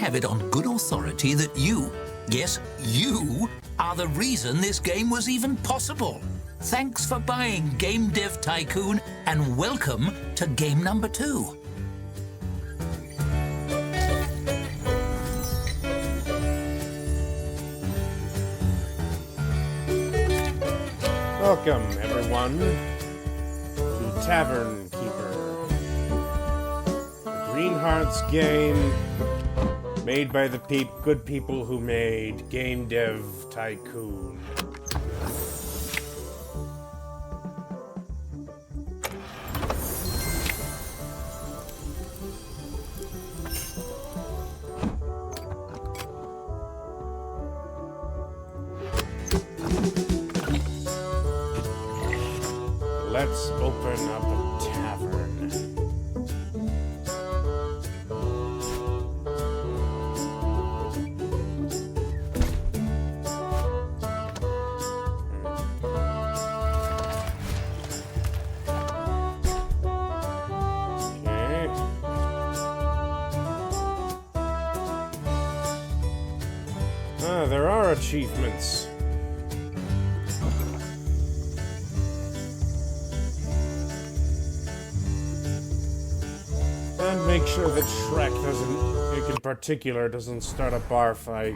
have it on good authority that you, yes, you, are the reason this game was even possible. Thanks for buying Game Dev Tycoon, and welcome to game number 2. Welcome, everyone, to Tavern Keeper, the Green Hearts game made by the good people who made Game Dev Tycoon. Let's open up a tavern. Okay. Ah, there are achievements. And make sure that Shrek in particular, doesn't start a bar fight.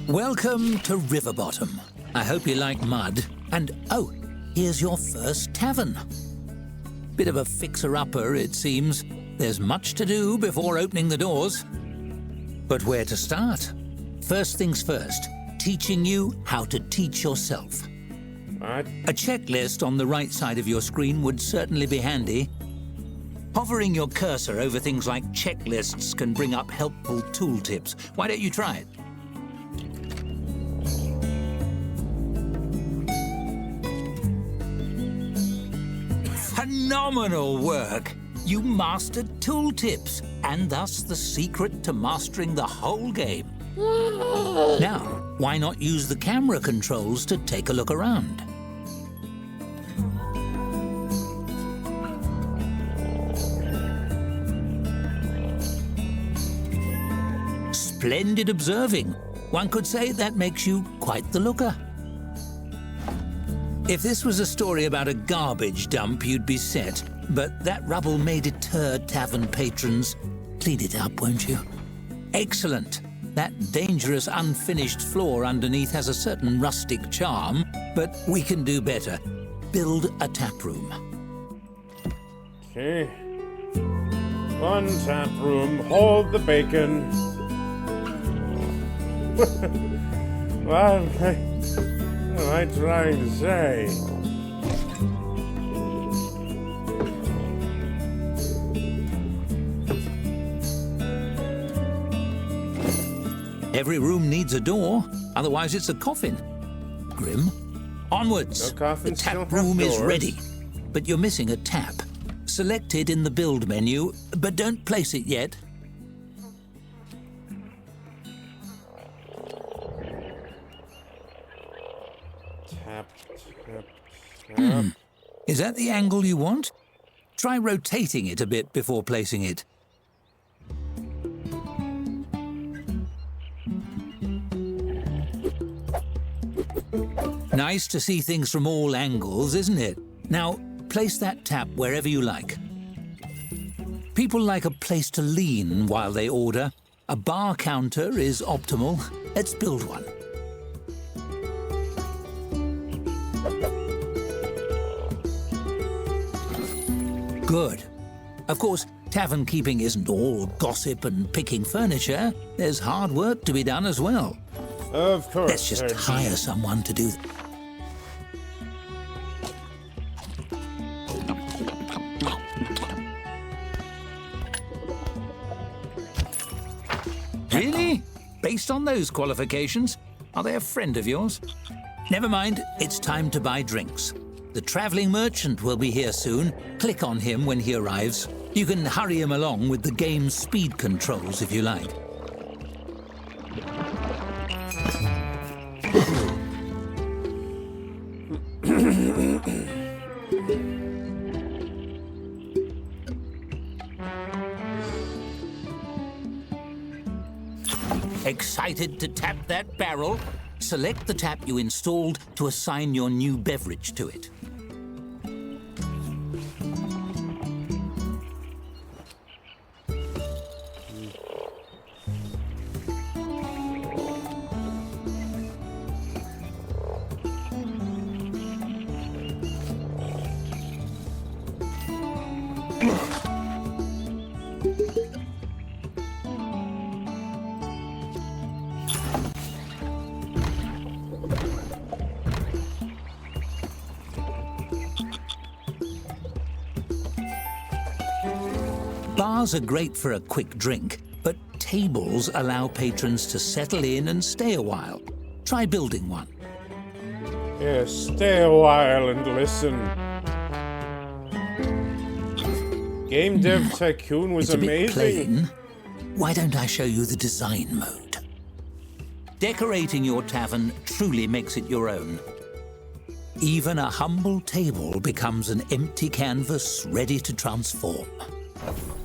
Welcome to Riverbottom. I hope you like mud. And oh, here's your first tavern. Bit of a fixer-upper, it seems. There's much to do before opening the doors. But where to start? First things first, teaching you how to teach yourself. What? A checklist on the right side of your screen would certainly be handy. Hovering your cursor over things like checklists can bring up helpful tooltips. Why don't you try it? Phenomenal work! You mastered tooltips, and thus the secret to mastering the whole game. Now, why not use the camera controls to take a look around? Splendid observing. One could say that makes you quite the looker. If this was a story about a garbage dump, you'd be set. But that rubble may deter tavern patrons. Clean it up, won't you? Excellent. That dangerous unfinished floor underneath has a certain rustic charm, but we can do better. Build a tap room. Okay. One tap room. Hold the bacon. What am I trying to say? Every room needs a door, otherwise it's a coffin. Grim. Onwards. No coffins, the tap don't have room is doors. ready, but you're missing a tap. Select it in the build menu, but don't place it yet. Tap, tap. Is that the angle you want? Try rotating it a bit before placing it. Nice to see things from all angles, isn't it? Now, place that tap wherever you like. People like a place to lean while they order. A bar counter is optimal. Let's build one. Good. Of course, tavern keeping isn't all gossip and picking furniture. There's hard work to be done as well. Of course. Let's just hire someone to do that. Really? Based on those qualifications? Are they a friend of yours? Never mind, it's time to buy drinks. The traveling merchant will be here soon. Click on him when he arrives. You can hurry him along with the game's speed controls if you like. Excited to tap that barrel? Select the tap you installed to assign your new beverage to it. Bars are great for a quick drink, but tables allow patrons to settle in and stay a while. Try building one. Yeah, stay a while and listen. Game Dev Tycoon was It's a bit amazing. plain. Why don't I show you the design mode? Decorating your tavern truly makes it your own. Even a humble table becomes an empty canvas ready to transform.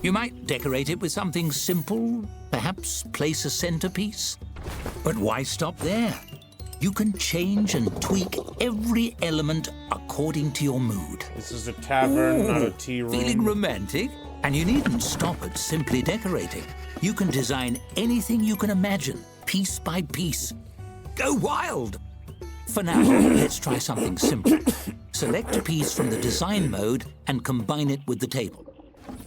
You might decorate it with something simple, perhaps place a centerpiece. But why stop there? You can change and tweak every element according to your mood. This is a tavern, not a tea room. Feeling romantic? And you needn't stop at simply decorating. You can design anything you can imagine, piece by piece. Go wild! For now, let's try something simple. Select a piece from the design mode and combine it with the table.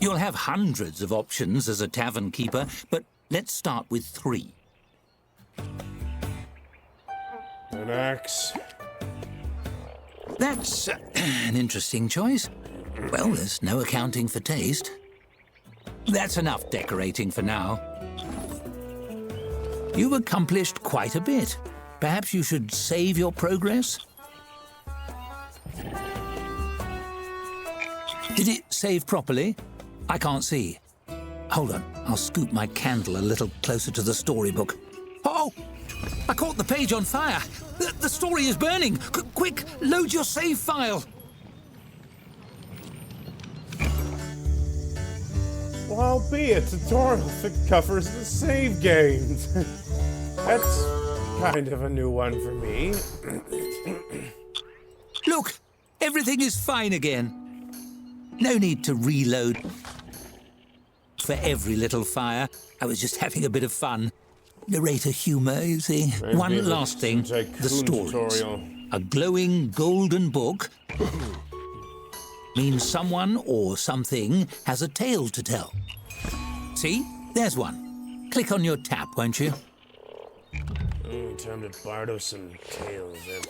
You'll have hundreds of options as a tavern keeper, but let's start with 3. An axe. That's an interesting choice. Well, there's no accounting for taste. That's enough decorating for now. You've accomplished quite a bit. Perhaps you should save your progress? Did it save properly? I can't see. Hold on, I'll scoot my candle a little closer to the storybook. Oh! I caught the page on fire! The story is burning! Quick, load your save file! Well, I'll be a tutorial that covers the save games. That's kind of a new one for me. Look, everything is fine again. No need to reload for every little fire. I was just having a bit of fun. Narrator humor, you see. Maybe One last thing, the stories. Tutorial. A glowing golden book means someone or something has a tale to tell. See? There's one. Click on your tap, won't you? Time to bardo some tales then.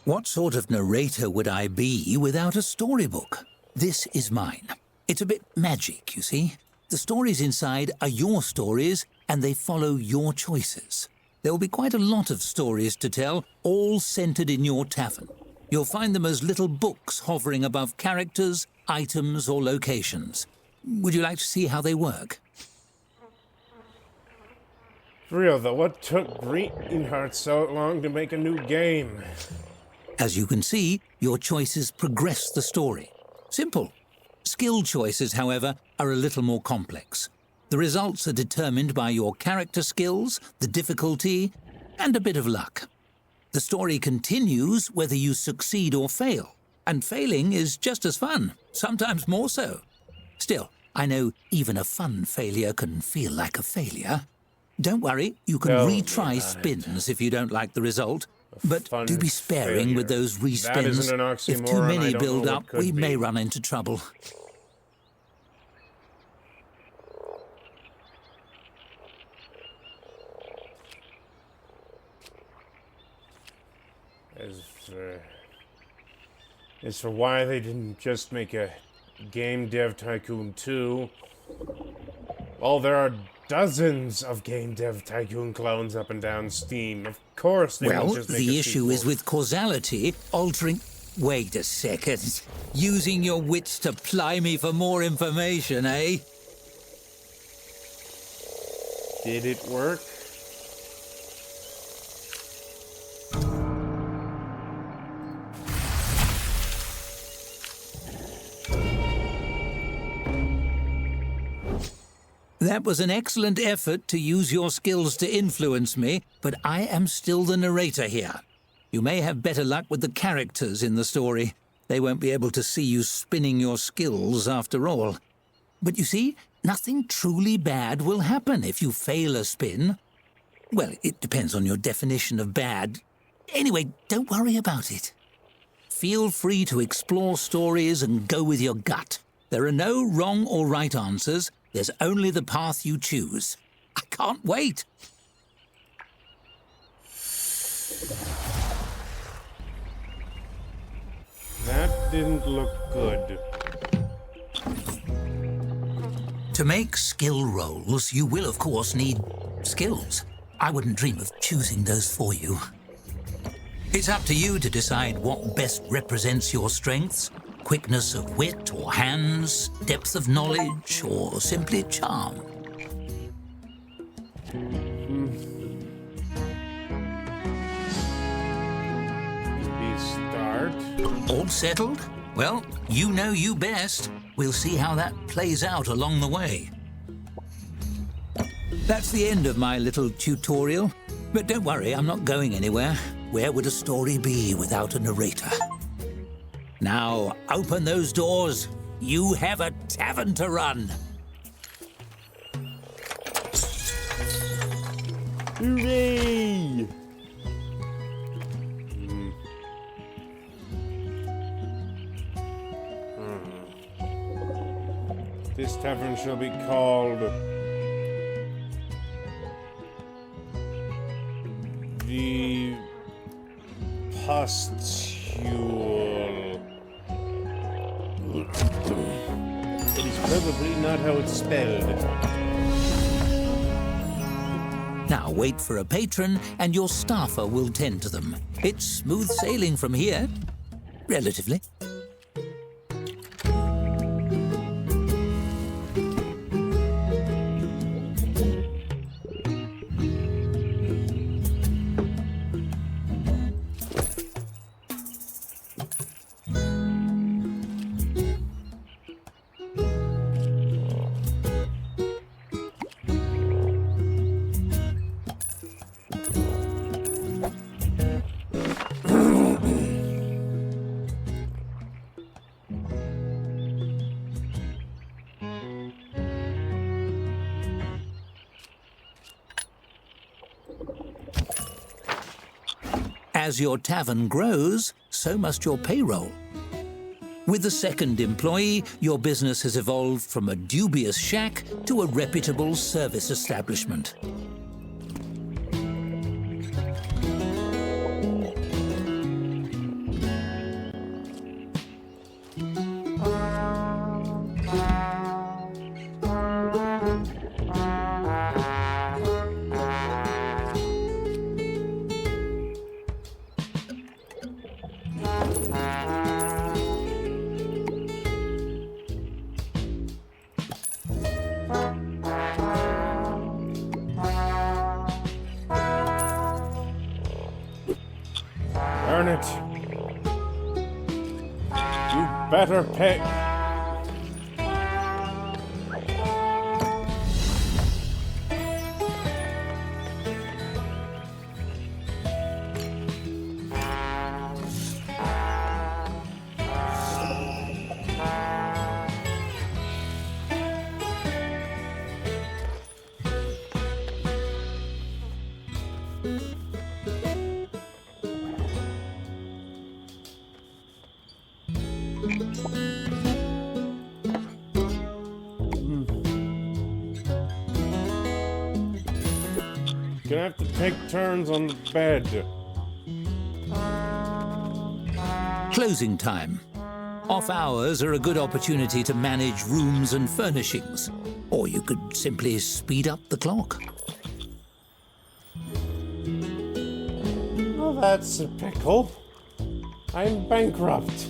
What sort of narrator would I be without a storybook? This is mine. It's a bit magic, you see. The stories inside are your stories, and they follow your choices. There will be quite a lot of stories to tell, all centered in your tavern. You'll find them as little books hovering above characters, items, or locations. Would you like to see how they work? For real though, what took Greenheart so long to make a new game? As you can see, your choices progress the story. Simple. Skill choices, however, are a little more complex. The results are determined by your character skills, the difficulty, and a bit of luck. The story continues whether you succeed or fail, and failing is just as fun, sometimes more so. Still, I know even a fun failure can feel like a failure. Don't worry, you can Tell me retry about spins if you don't like the result. But fun do be sparing failure. with those That respins. isn't an If too oxymoron, I many don't build know up, what could we may be. run into trouble. As for why they didn't just make a Game Dev Tycoon 2, well, there are dozens of Game Dev Tycoon clones up and down Steam. Of course they Well, won't just make the a issue sequel. is with causality altering... Wait a second. Using your wits to ply me for more information, eh? Did it work? That was an excellent effort to use your skills to influence me, but I am still the narrator here. You may have better luck with the characters in the story. They won't be able to see you spinning your skills after all. But you see, nothing truly bad will happen if you fail a spin. Well, it depends on your definition of bad. Anyway, don't worry about it. Feel free to explore stories and go with your gut. There are no wrong or right answers. There's only the path you choose. I can't wait. That didn't look good. To make skill rolls, you will, of course, need skills. I wouldn't dream of choosing those for you. It's up to you to decide what best represents your strengths. Quickness of wit or hands, depth of knowledge, or simply charm. We start. All settled? Well, you know you best. We'll see how that plays out along the way. That's the end of my little tutorial. But don't worry, I'm not going anywhere. Where would a story be without a narrator? Now, open those doors. You have a tavern to run. Hooray! This tavern shall be called the Pustule. It is probably not how it's spelled. Now wait for a patron and your staffer will tend to them. It's smooth sailing from here. Relatively. As your tavern grows, so must your payroll. With the second employee, your business has evolved from a dubious shack to a reputable service establishment. Earn it. You better pay. Gonna have to take turns on the bed. Closing time. Off hours are a good opportunity to manage rooms and furnishings. Or you could simply speed up the clock. Oh, that's a pickle. I'm bankrupt.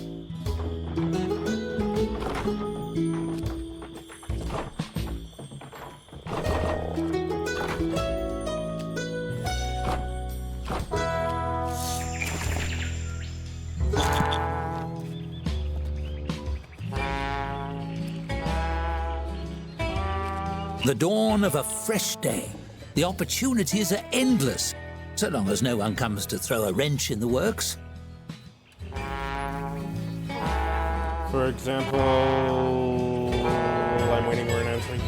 The dawn of a fresh day. The opportunities are endless, so long as no one comes to throw a wrench in the works. For example, I'm waiting for an announcement.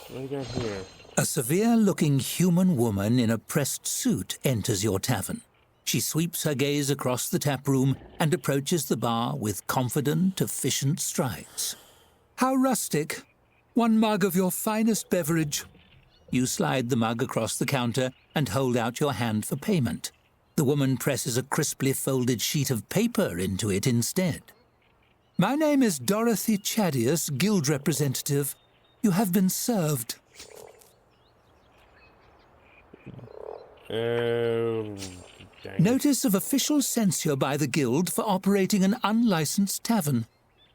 What do we got here? A severe-looking human woman in a pressed suit enters your tavern. She sweeps her gaze across the tap room and approaches the bar with confident, efficient strides. How rustic. One mug of your finest beverage. You slide the mug across the counter and hold out your hand for payment. The woman presses a crisply folded sheet of paper into it instead. My name is Dorothy Chadius, guild representative. You have been served. Dang it. Notice of official censure by the guild for operating an unlicensed tavern.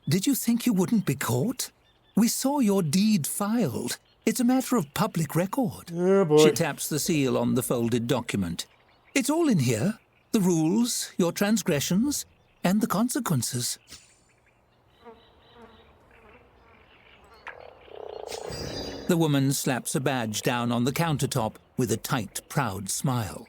Did you think you wouldn't be caught? We saw your deed filed. It's a matter of public record. Oh boy. She taps the seal on the folded document. It's all in here. The rules, your transgressions, and the consequences. The woman slaps a badge down on the countertop with a tight, proud smile.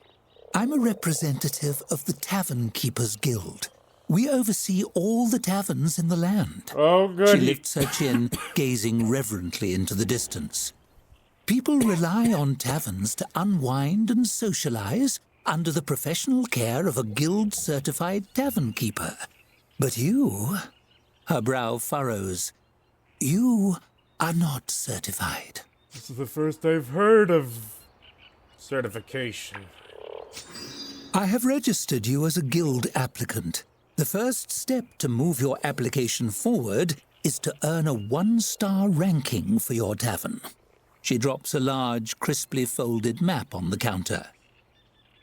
I'm a representative of the Tavern Keepers Guild. We oversee all the taverns in the land. Oh, good. She lifts her chin, gazing reverently into the distance. People rely on taverns to unwind and socialize under the professional care of a guild-certified tavern keeper. But you, her brow furrows, you are not certified. This is the first I've heard of certification. I have registered you as a guild applicant. The first step to move your application forward is to earn a 1-star ranking for your tavern. She drops a large, crisply folded map on the counter.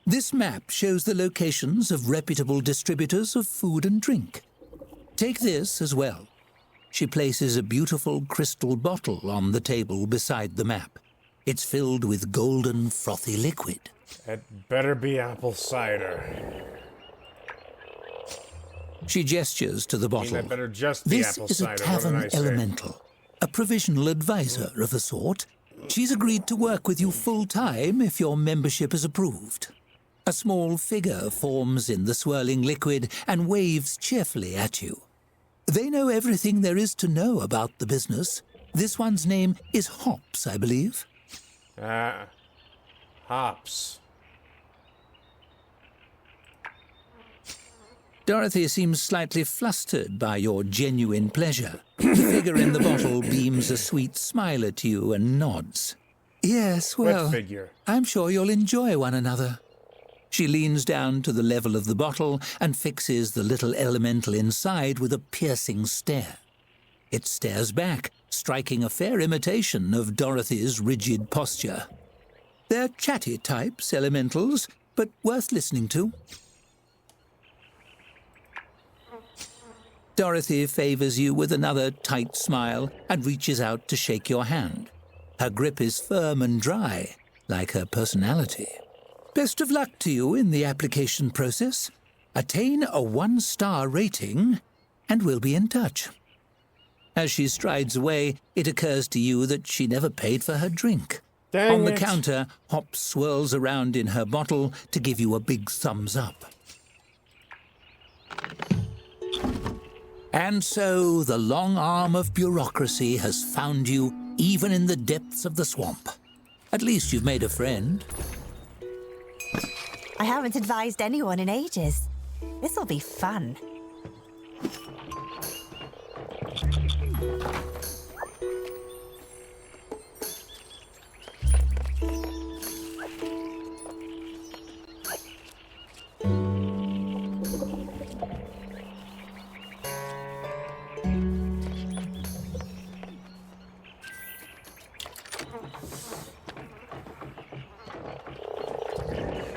This map shows the locations of reputable distributors of food and drink. Take this as well. She places a beautiful crystal bottle on the table beside the map. It's filled with golden, frothy liquid. It better be apple cider. She gestures to the bottle. That better just be This apple is a cider. tavern what did I say? elemental, a provisional advisor of a sort. She's agreed to work with you full-time if your membership is approved. A small figure forms in the swirling liquid and waves cheerfully at you. They know everything there is to know about the business. This one's name is Hops, I believe. Hops. Dorothy seems slightly flustered by your genuine pleasure. The figure in the bottle beams a sweet smile at you and nods. Yes, well, What figure? I'm sure you'll enjoy one another. She leans down to the level of the bottle and fixes the little elemental inside with a piercing stare. It stares back, striking a fair imitation of Dorothy's rigid posture. They're chatty types, elementals, but worth listening to. Dorothy favors you with another tight smile and reaches out to shake your hand. Her grip is firm and dry, like her personality. Best of luck to you in the application process. Attain a 1-star rating, and we'll be in touch. As she strides away, it occurs to you that she never paid for her drink. Dang On the it. counter, Hop swirls around in her bottle to give you a big thumbs up. And so the long arm of bureaucracy has found you even in the depths of the swamp. At least you've made a friend. I haven't advised anyone in ages. This'll be fun.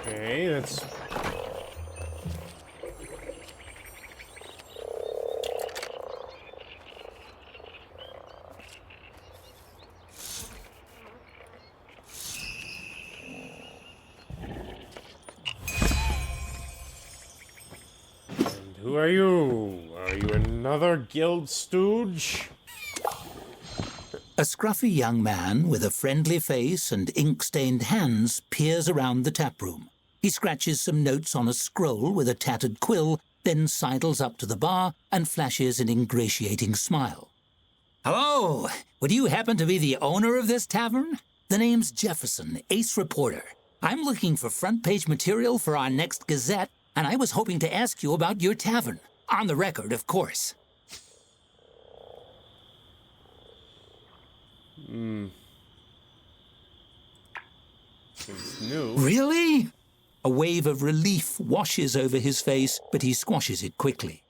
Okay, that's... And who are you? Are Are you another guild stooge? A scruffy young man with a friendly face and ink-stained hands peers around the taproom. He scratches some notes on a scroll with a tattered quill, then sidles up to the bar and flashes an ingratiating smile. Hello! Would you happen to be the owner of this tavern? The name's Jefferson, ace reporter. I'm looking for front-page material for our next Gazette, and I was hoping to ask you about your tavern. On the record, of course. It's new. Really? A wave of relief washes over his face, but he squashes it quickly.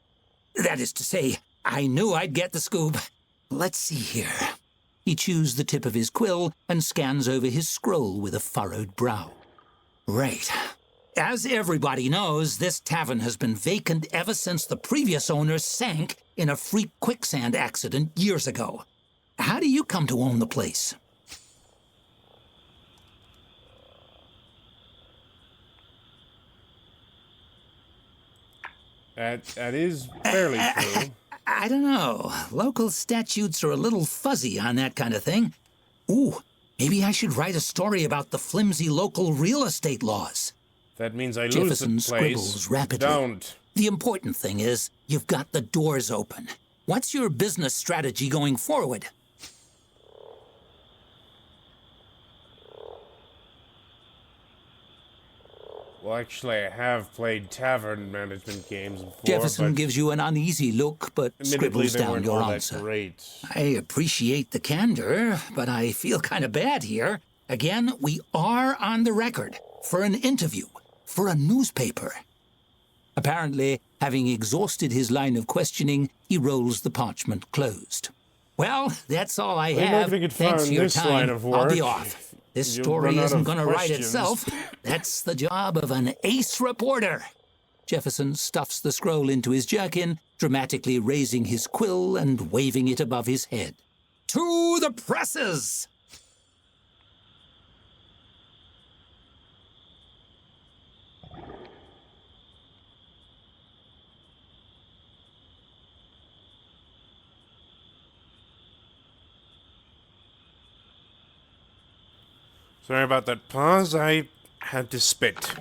That is to say, I knew I'd get the scoop. Let's see here. He chews the tip of his quill and scans over his scroll with a furrowed brow. Right. As everybody knows, this tavern has been vacant ever since the previous owner sank in a freak quicksand accident years ago. How do you come to own the place? That is fairly true. I don't know. Local statutes are a little fuzzy on that kind of thing. Ooh, maybe I should write a story about the flimsy local real estate laws. That means I lose Jefferson the place. scribbles rapidly. Don't. The important thing is, you've got the doors open. What's your business strategy going forward? Well, actually, I have played tavern management games before. Jefferson but gives you an uneasy look, but admittedly, scribbles they down weren't your all answer. that great. I appreciate the candor, but I feel kind of bad here. Again, we are on the record for an interview, for a newspaper. Apparently, having exhausted his line of questioning, he rolls the parchment closed. Well, that's all I Well, you're not have. gonna get Thanks far for in your this time. line of I'll be work. off. This You'll story run out isn't of going to write questions. itself. That's the job of an ace reporter. Jefferson stuffs the scroll into his jerkin, dramatically raising his quill and waving it above his head. To the presses! Sorry about that pause. I had to spit.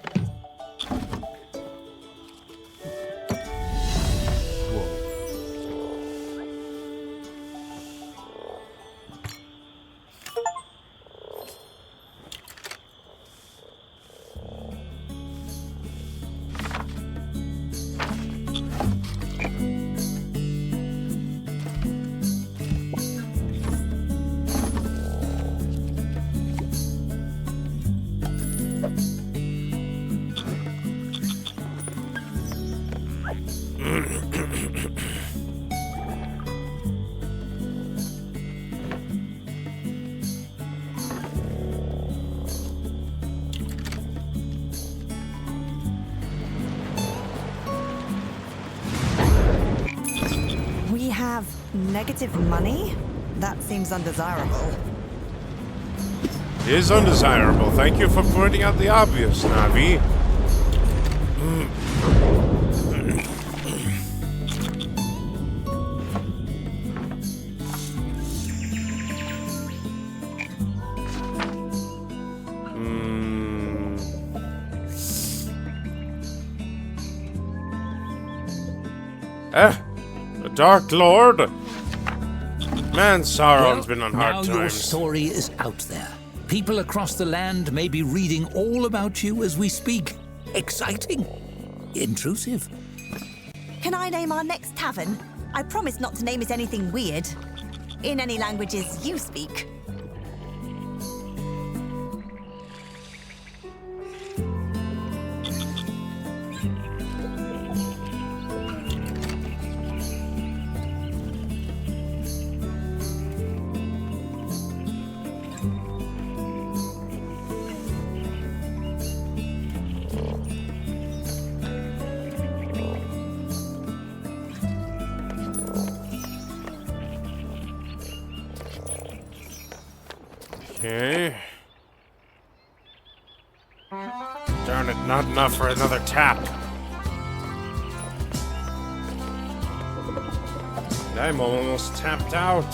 We have negative money? That seems undesirable. It is undesirable. Thank you for pointing out the obvious, Navi. The Dark Lord? Man, Sauron's been on hard now your times. story is out there. People across the land may be reading all about you as we speak. Exciting. Intrusive. Can I name our next tavern? I promise not to name it anything weird. In any languages you speak. Okay. Darn it, not enough for another tap. I'm almost tapped out.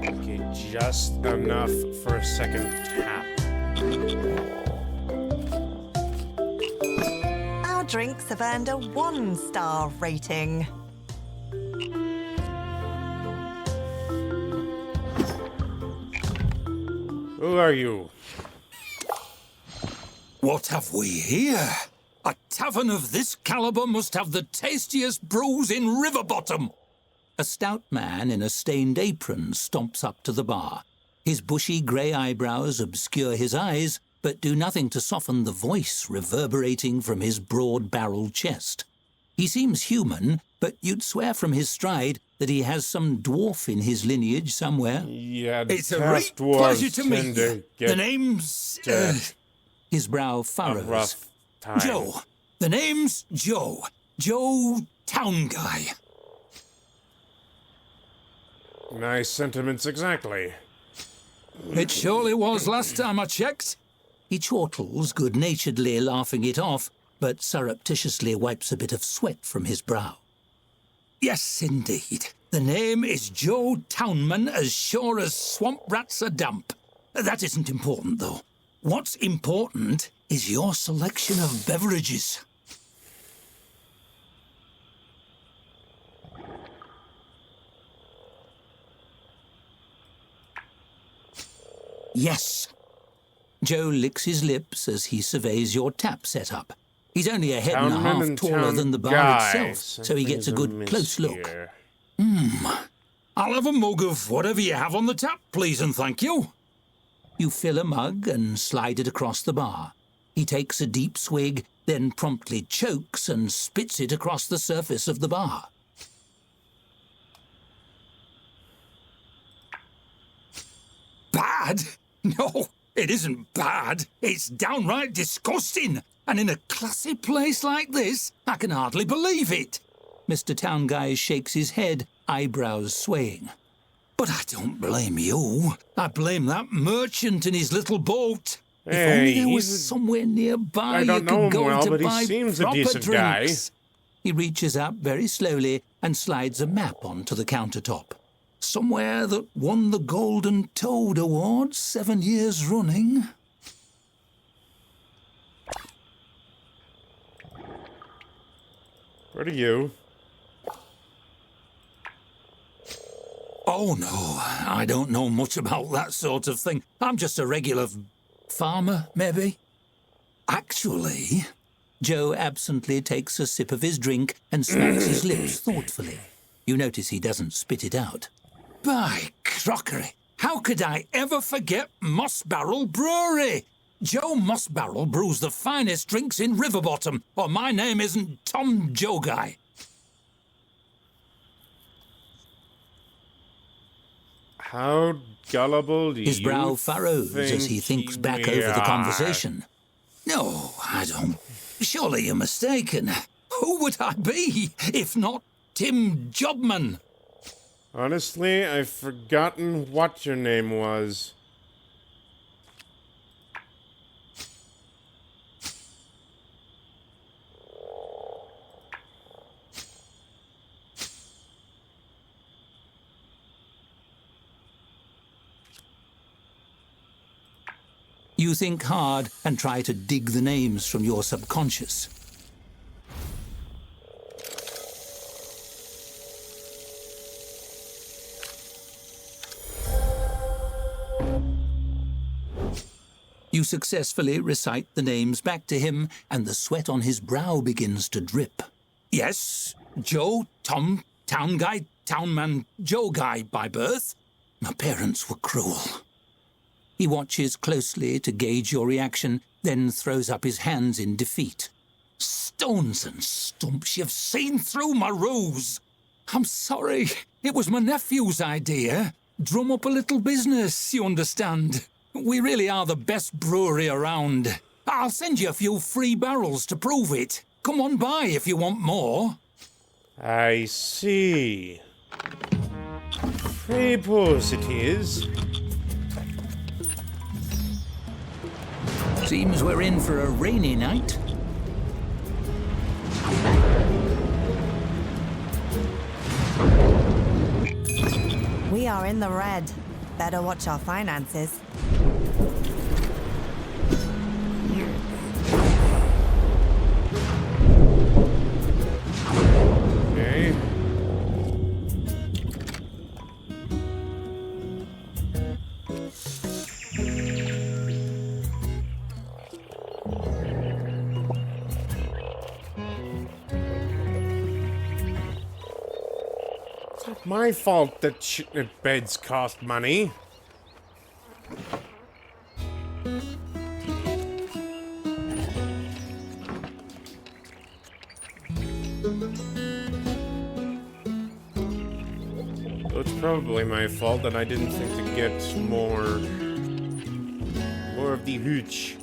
Okay, just enough for a second tap. Our drinks have earned a 1-star rating. Who are you? What have we here? A tavern of this caliber must have the tastiest brews in Riverbottom. A stout man in a stained apron stomps up to the bar. His bushy grey eyebrows obscure his eyes, but do nothing to soften the voice reverberating from his broad-barreled chest. He seems human, but you'd swear from his stride that he has some dwarf in his lineage somewhere. Yeah, It's a great pleasure to meet you. The name's... his brow a furrows. rough time. Joe. The name's Joe. Joe Town Guy. Nice sentiments exactly. It surely was last time I checked. He chortles, good-naturedly laughing it off, but surreptitiously wipes a bit of sweat from his brow. Yes, indeed. The name is Joe Townman, as sure as swamp rats are damp. That isn't important, though. What's important is your selection of beverages. Yes. Joe licks his lips as he surveys your tap setup. He's only a head and a half taller than the bar itself, so he gets a good close look. I'll have a mug of whatever you have on the tap, please and thank you. You fill a mug and slide it across the bar. He takes a deep swig, then promptly chokes and spits it across the surface of the bar. Bad? No, it isn't bad. It's downright disgusting. And in a classy place like this, I can hardly believe it. Mr. Town Guy shakes his head, eyebrows swaying. But I don't blame you. I blame that merchant in his little boat. If only there was somewhere nearby I don't you know could him go well, to but he buy seems a proper decent guy. drinks. He reaches up very slowly and slides a map onto the countertop. Somewhere that won the Golden Toad Award 7 years running. What are you? Oh, no, I don't know much about that sort of thing. I'm just a regular farmer, maybe. Actually, Joe absently takes a sip of his drink and smacks his lips thoughtfully. You notice he doesn't spit it out. By crockery, how could I ever forget Moss Barrel Brewery? Joe Moss Barrel brews the finest drinks in Riverbottom, or my name isn't Tom Joe Guy. How gullible do you His brow furrows as he thinks back over the conversation. No, I don't. Surely you're mistaken. Who would I be if not Tim Jobman? Honestly, I've forgotten what your name was. You think hard and try to dig the names from your subconscious. You successfully recite the names back to him, and the sweat on his brow begins to drip. Yes, Joe, Tom, Town Guy, Townman, Joe Guy by birth. My parents were cruel. He watches closely to gauge your reaction, then throws up his hands in defeat. Stones and stumps, you've seen through my ruse. I'm sorry, it was my nephew's idea. Drum up a little business, you understand. We really are the best brewery around. I'll send you a few free barrels to prove it. Come on by if you want more. I see. Repose it is. Seems we're in for a rainy night. We are in the red. Better watch our finances. Okay. It's not my fault that beds cost money. It's probably my fault that I didn't think to get more of the hooch.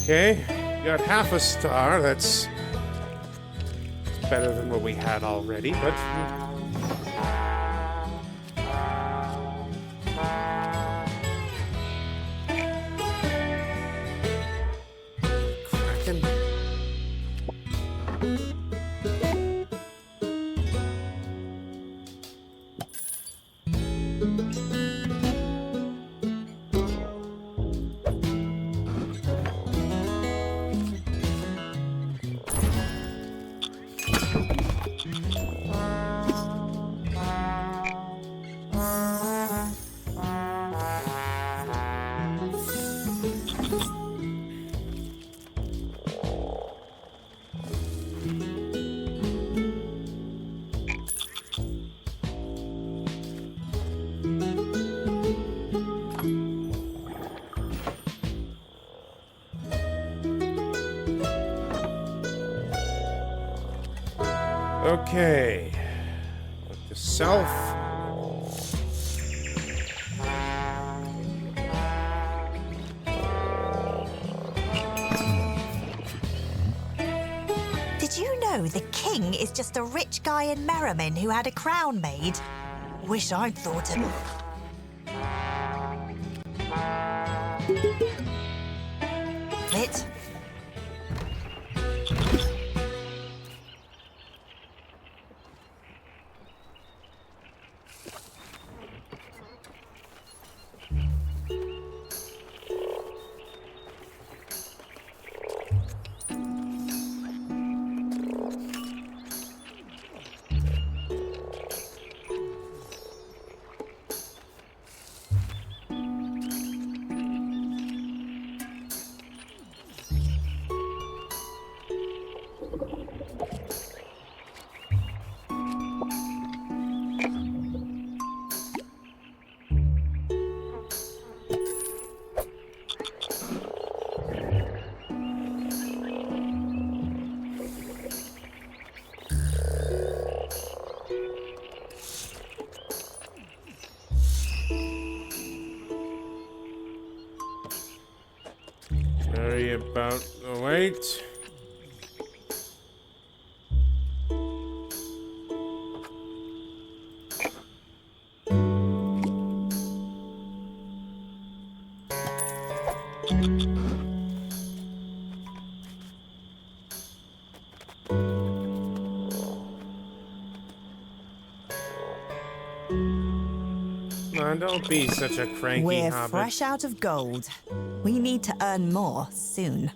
Okay, got half a star. That's better than what we had already, but Kraken. Okay. Look to self. Did you know the king is just a rich guy in Merriman who had a crown made? Wish I'd thought of it. Sorry about the wait. Don't be such a cranky We're hobbit. fresh out of gold. We need to earn more soon.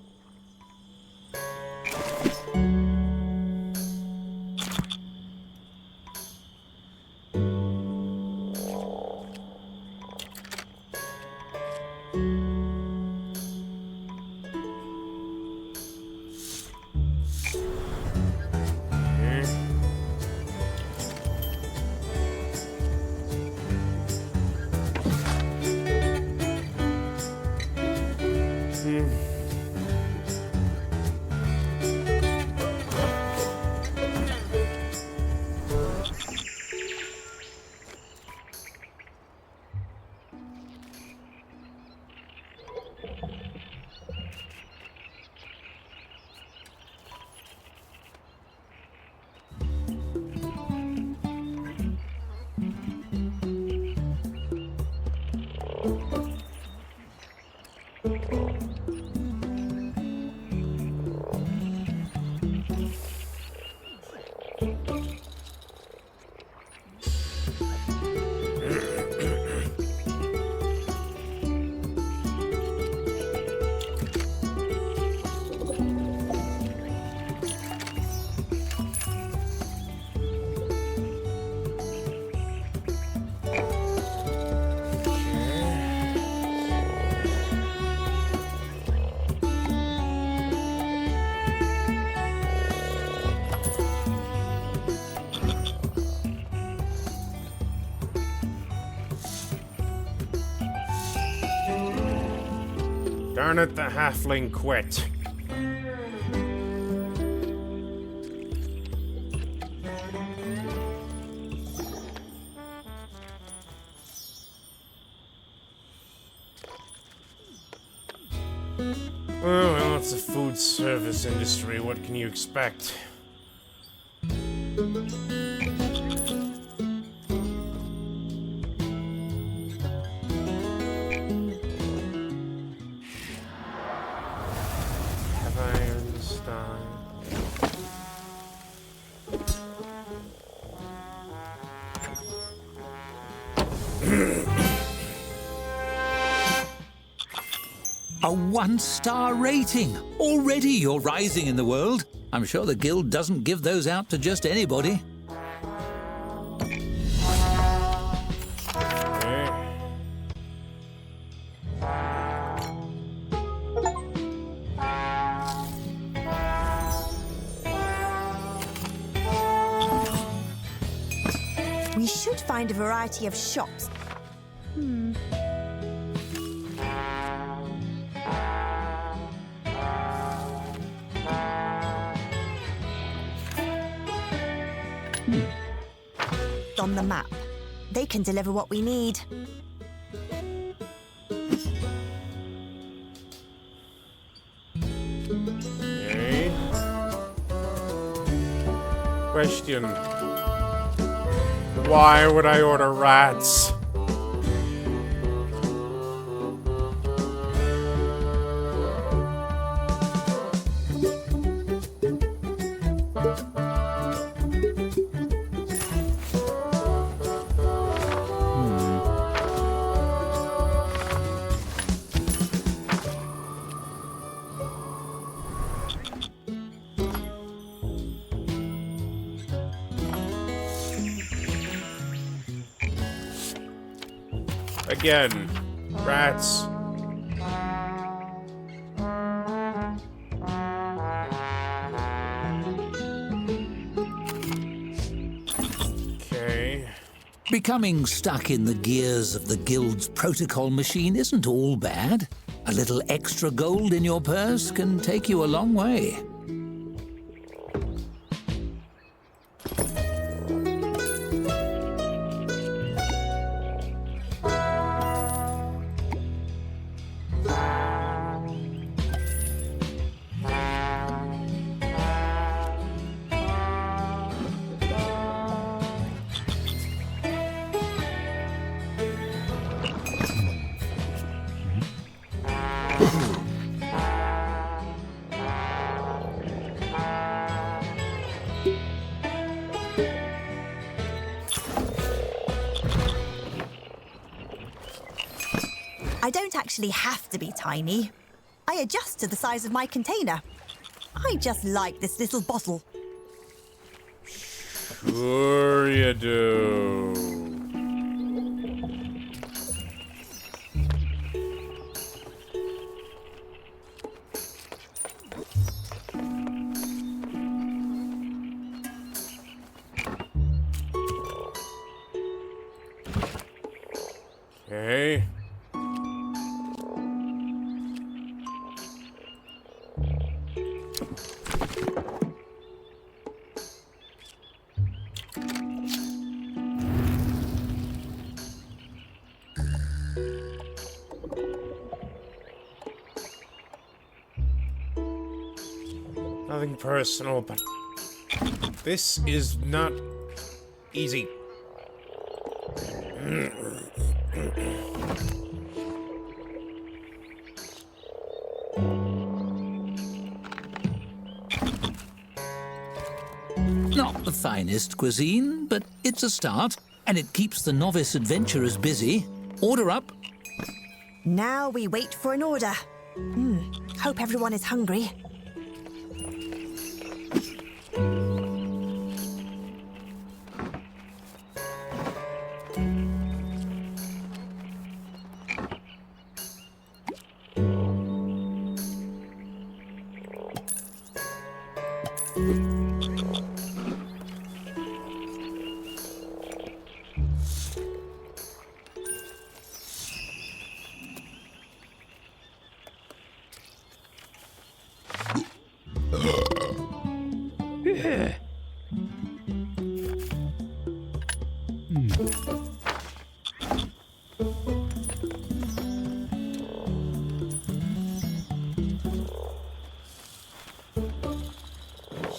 Darn it, the halfling quit. Oh, well, it's the food service industry. What can you expect? A 1-star rating. Already you're rising in the world. I'm sure the guild doesn't give those out to just anybody. We should find a variety of shops. On the map. They can deliver what we need. Okay. Question. Why would I order rats? Again, rats. Okay. Becoming stuck in the gears of the guild's protocol machine isn't all bad. A little extra gold in your purse can take you a long way. I don't actually have to be tiny. I adjust to the size of my container. I just like this little bottle. Sure you do. Okay. Nothing personal, but this is not easy. Not the finest cuisine, but it's a start, and it keeps the novice adventurers busy. Order up. Now we wait for an order. Hope everyone is hungry.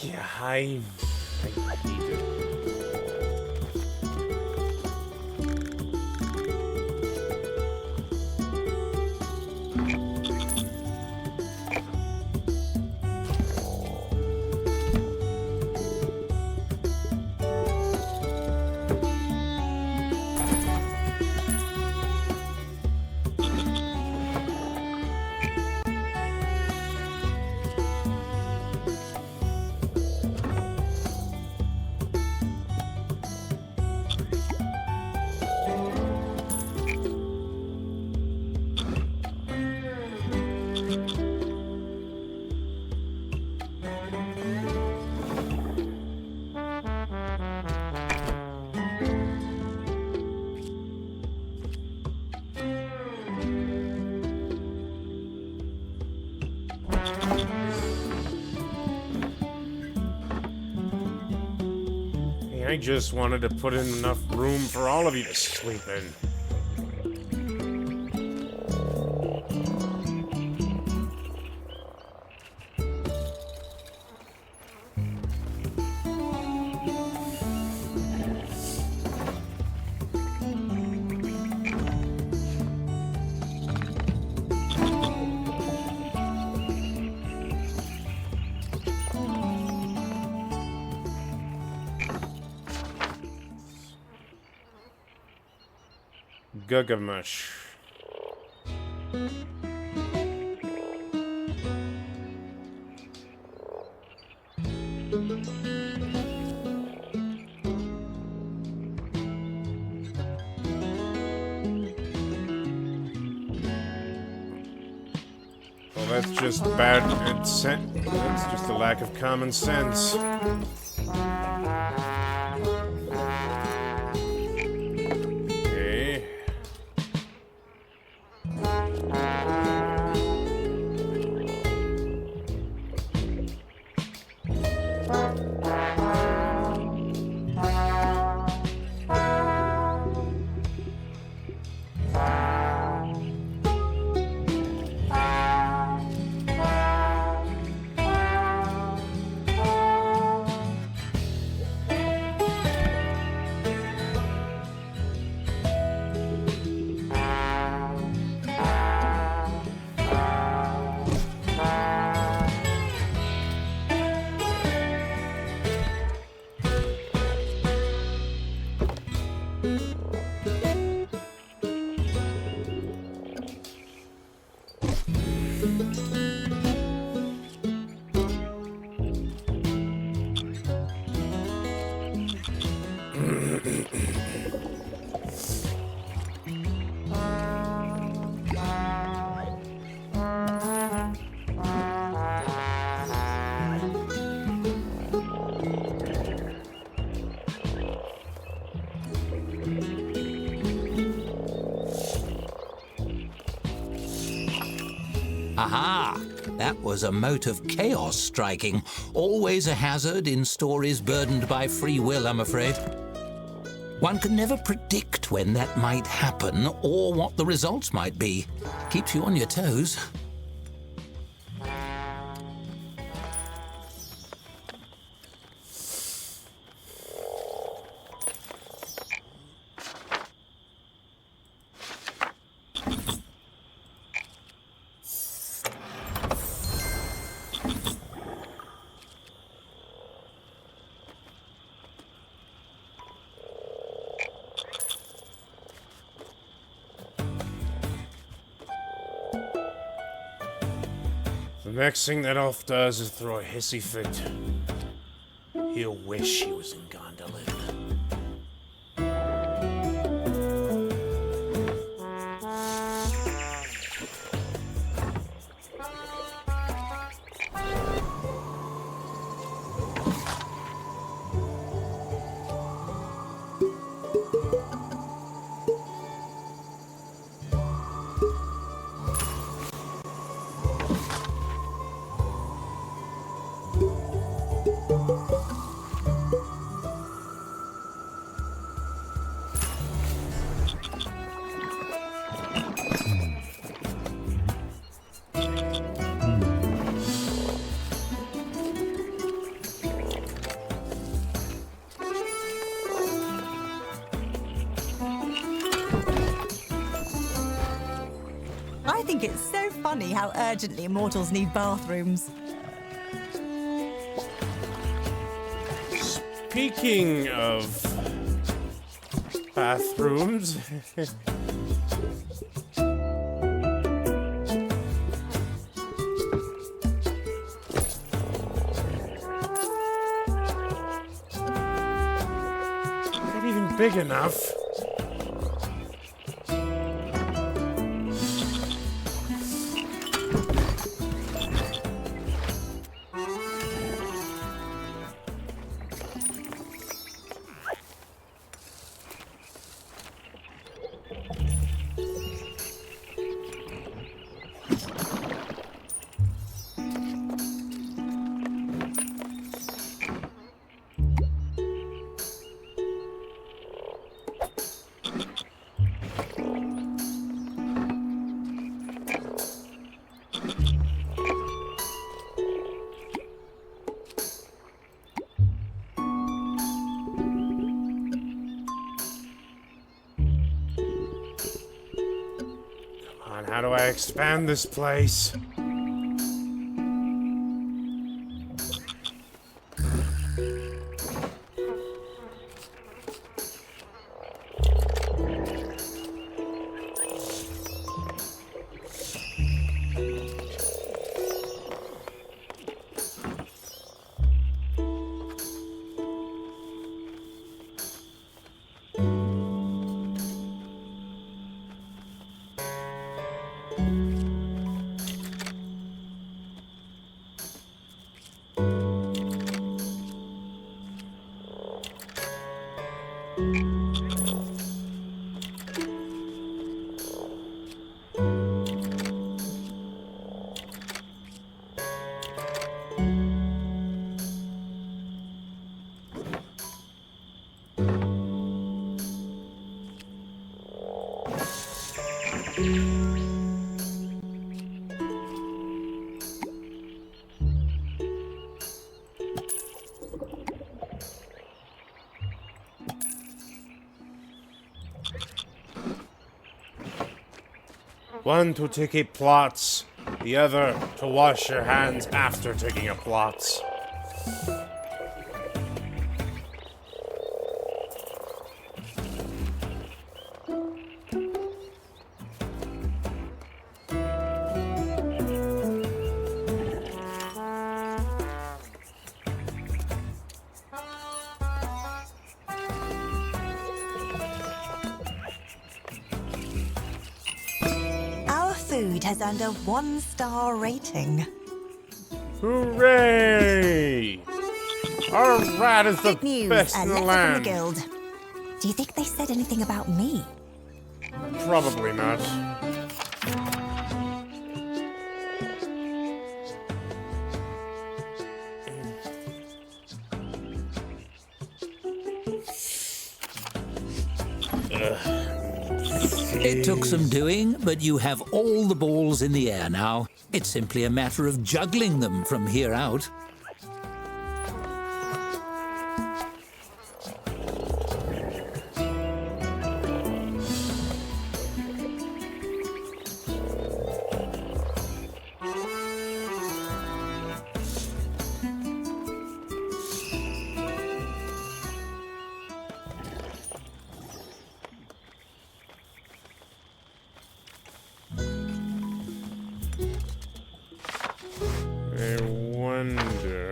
Yeah, I need to... I just wanted to put in enough room for all of you to sleep in. Guggamush. Well, that's just bad. That's just a lack of common sense. Aha! That was a mote of chaos striking. Always a hazard in stories burdened by free will, I'm afraid. One can never predict when that might happen or what the results might be. Keeps you on your toes. The next thing that elf does is throw a hissy fit. He'll wish he was in Gondolin. I think it's so funny how urgently immortals need bathrooms. Speaking of bathrooms, not even big enough. How do I expand this place? One to take plots, the other to wash your hands after taking a plots. Food has earned a 1-star rating. Hooray! Our rat is the Good news, best a in the letter land. from the guild. Do you think they said anything about me? Probably not. It took some doing, but you have all the balls in the air now. It's simply a matter of juggling them from here out. I wonder...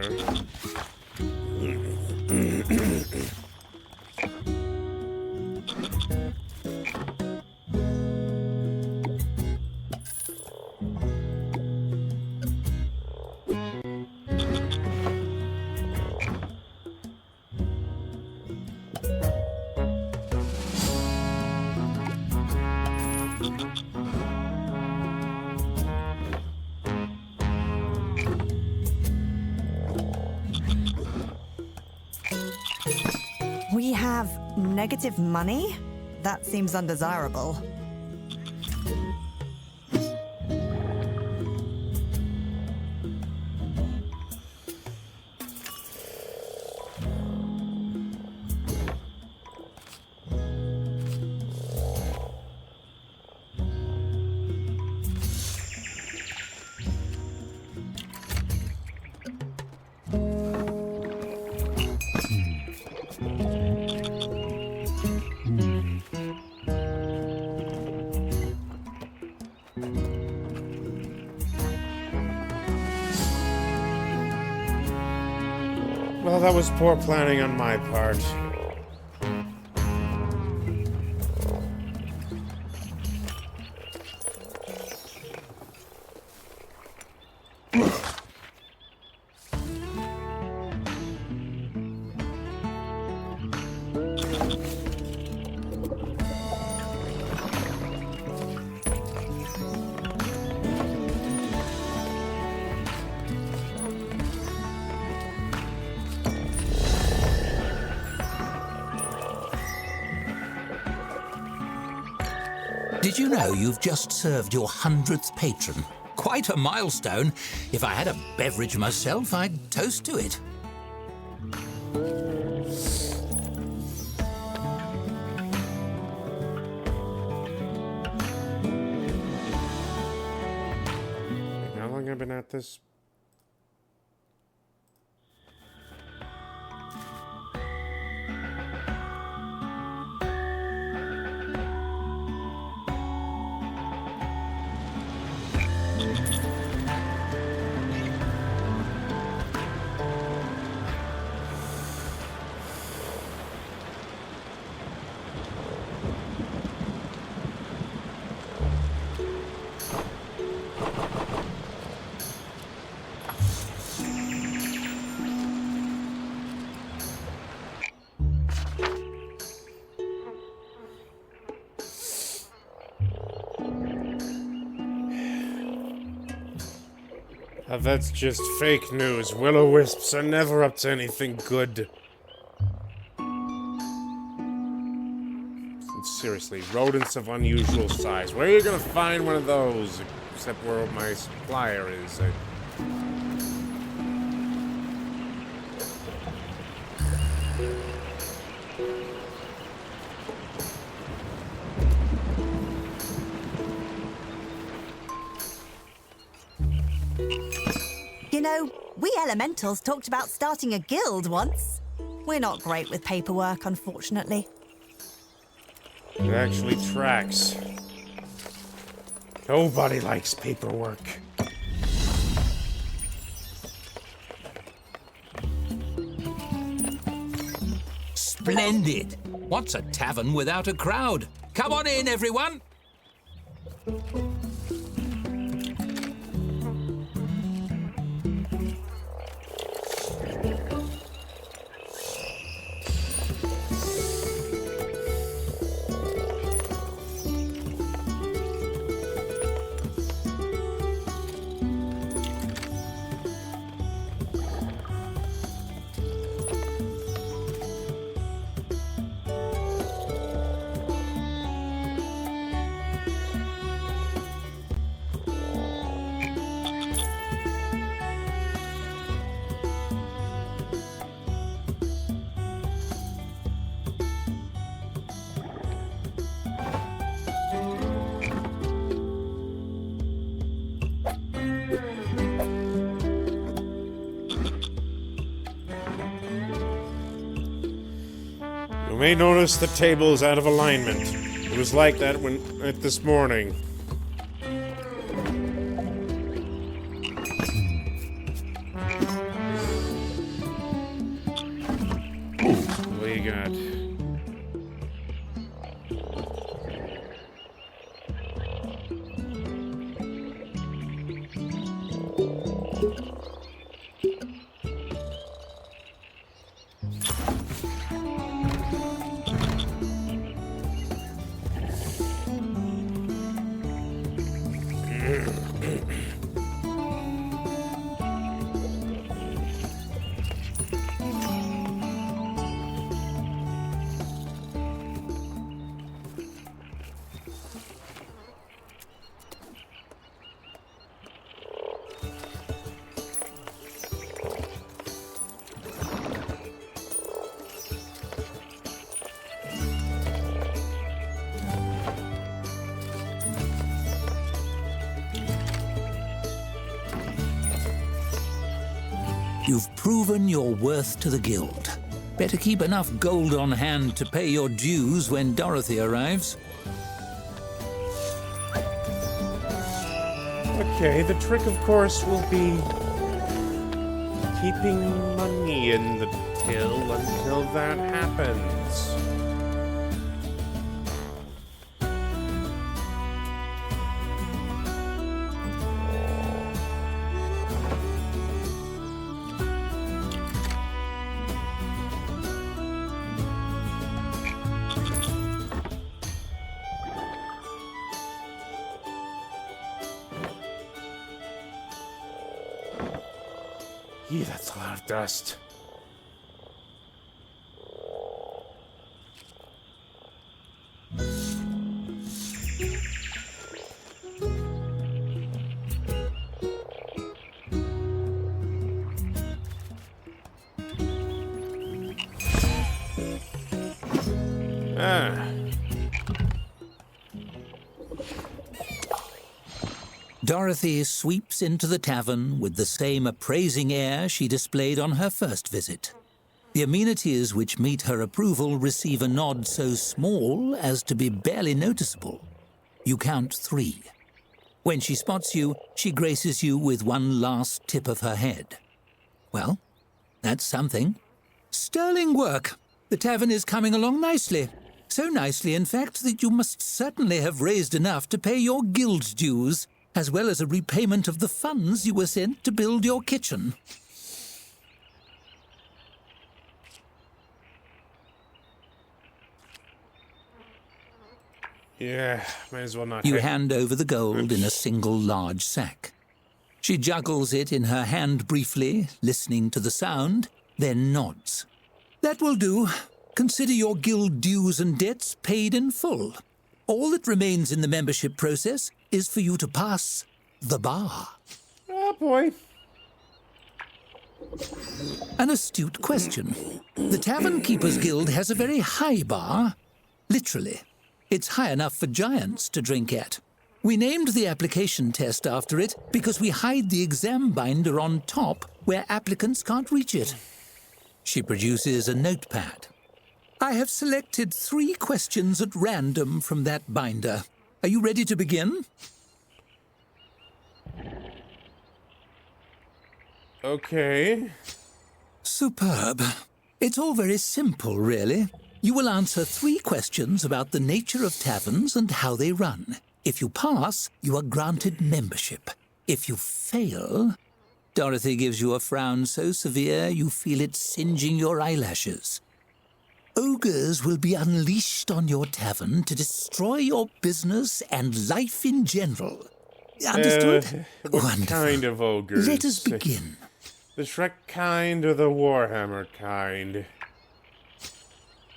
We have negative money? That seems undesirable. Well, that was poor planning on my part. Did you know you've just served your 100th patron? Quite a milestone. If I had a beverage myself, I'd toast to it. How long have I been at this? That's just fake news. Will-o-wisps are never up to anything good. Seriously, rodents of unusual size. Where are you gonna find one of those? Except where my supplier is. You know, we elementals talked about starting a guild once. We're not great with paperwork, unfortunately. It actually tracks. Nobody likes paperwork. Splendid! What's a tavern without a crowd? Come on in, everyone! may notice the table is out of alignment. It was like that this morning. What do you got? You've proven your worth to the guild. Better keep enough gold on hand to pay your dues when Dorothy arrives. Okay, the trick, of course, will be keeping money in the till until that happens. Yeah, that's a lot of dust. Dorothy sweeps into the tavern with the same appraising air she displayed on her first visit. The amenities which meet her approval receive a nod so small as to be barely noticeable. You count 3. When she spots you, she graces you with one last tip of her head. Well, that's something. Sterling work. The tavern is coming along nicely. So nicely, in fact, that you must certainly have raised enough to pay your guild dues, as well as a repayment of the funds you were sent to build your kitchen. Yeah, may as well not. You hand over the gold in a single large sack. She juggles it in her hand briefly, listening to the sound, then nods. That will do. Consider your guild dues and debts paid in full. All that remains in the membership process is for you to pass the bar. Oh, boy. An astute question. The Tavern Keepers Guild has a very high bar. Literally. It's high enough for giants to drink at. We named the application test after it because we hide the exam binder on top where applicants can't reach it. She produces a notepad. I have selected 3 questions at random from that binder. Are you ready to begin? Okay. Superb. It's all very simple, really. You will answer 3 questions about the nature of taverns and how they run. If you pass, you are granted membership. If you fail... Dorothy gives you a frown so severe you feel it singeing your eyelashes. Ogres will be unleashed on your tavern to destroy your business and life in general. Understood? What Wonderful. kind of ogres? Let us begin. The Shrek kind or the Warhammer kind?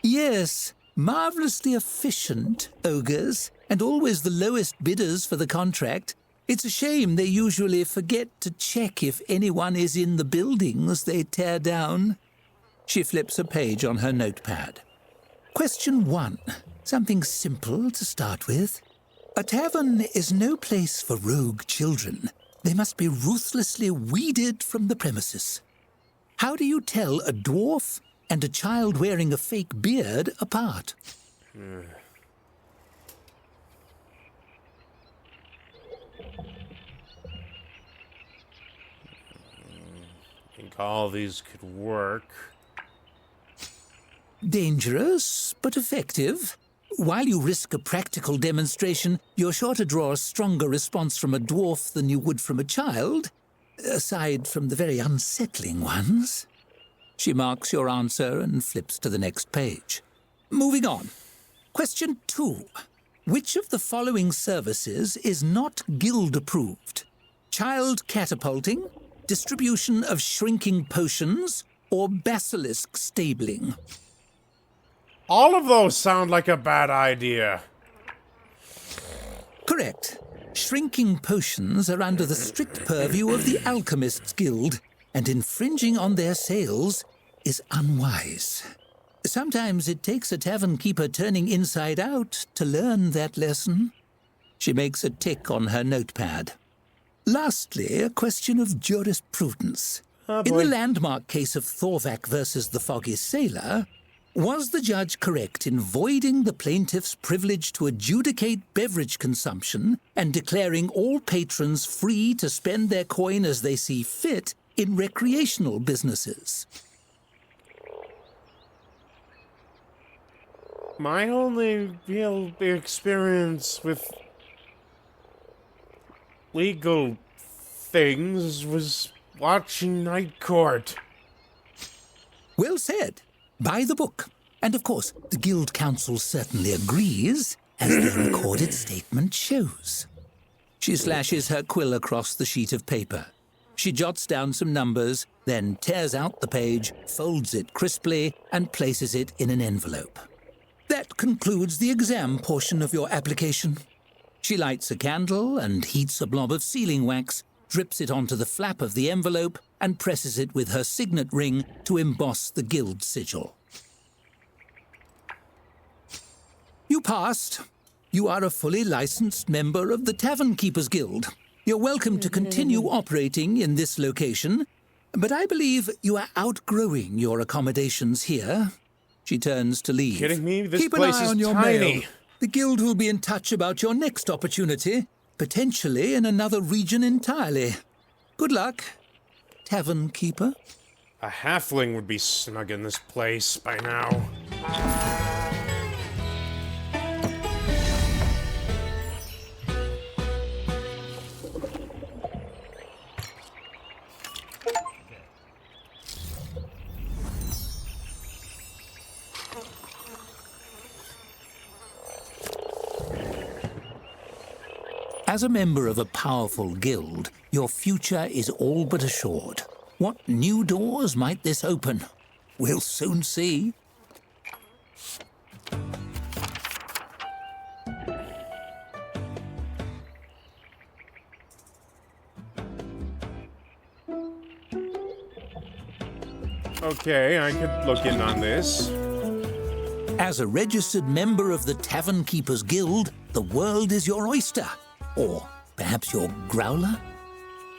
Yes, marvelously efficient ogres, and always the lowest bidders for the contract. It's a shame they usually forget to check if anyone is in the buildings they tear down. She flips a page on her notepad. Question 1. Something simple to start with. A tavern is no place for rogue children. They must be ruthlessly weeded from the premises. How do you tell a dwarf and a child wearing a fake beard apart. I think all these could work. Dangerous, but effective. While you risk a practical demonstration, you're sure to draw a stronger response from a dwarf than you would from a child, aside from the very unsettling ones. She marks your answer and flips to the next page. Moving on. Question 2. Which of the following services is not guild-approved? Child catapulting, distribution of shrinking potions, or basilisk stabling? All of those sound like a bad idea. Correct. Shrinking potions are under the strict purview of the Alchemists Guild, and infringing on their sales is unwise. Sometimes it takes a tavern keeper turning inside out to learn that lesson. She makes a tick on her notepad. Lastly, a question of jurisprudence. Oh, In boy. the landmark case of Thorvak versus the Foggy Sailor, was the judge correct in voiding the plaintiff's privilege to adjudicate beverage consumption and declaring all patrons free to spend their coin as they see fit in recreational businesses? My only real experience with legal things was watching Night Court. Well said. By the book. And of course, the Guild Council certainly agrees, as the recorded statement shows. She slashes her quill across the sheet of paper. She jots down some numbers, then tears out the page, folds it crisply, and places it in an envelope. That concludes the exam portion of your application. She lights a candle and heats a blob of sealing wax, drips it onto the flap of the envelope, and presses it with her signet ring to emboss the guild sigil. You passed. You are a fully licensed member of the Tavern Keepers Guild. You're welcome to continue operating in this location, but I believe you are outgrowing your accommodations here. She turns to leave. Kidding me? This Keep place an eye is on your tiny. mail. The guild will be in touch about your next opportunity, potentially in another region entirely. Good luck, Tavern Keeper. A halfling would be snug in this place by now. As a member of a powerful guild, your future is all but assured. What new doors might this open? We'll soon see. Okay, I could look in on this. As a registered member of the Tavern Keepers Guild, the world is your oyster. Or perhaps your growler?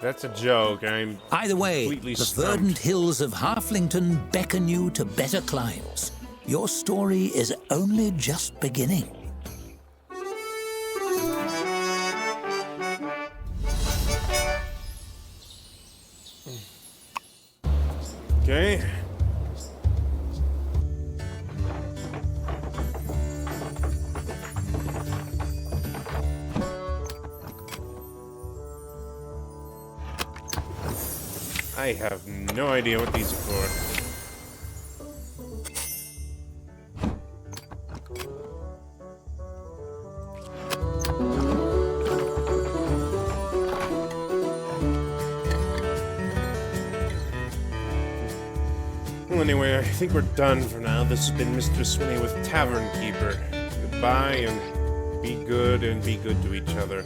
That's a joke. I'm Either way, completely the stumped. verdant hills of Halflington beckon you to better climes. Your story is only just beginning. Okay. I have no idea what these are for. Well, anyway, I think we're done for now. This has been Mr. Swinney with Tavern Keeper. Goodbye, and be good to each other.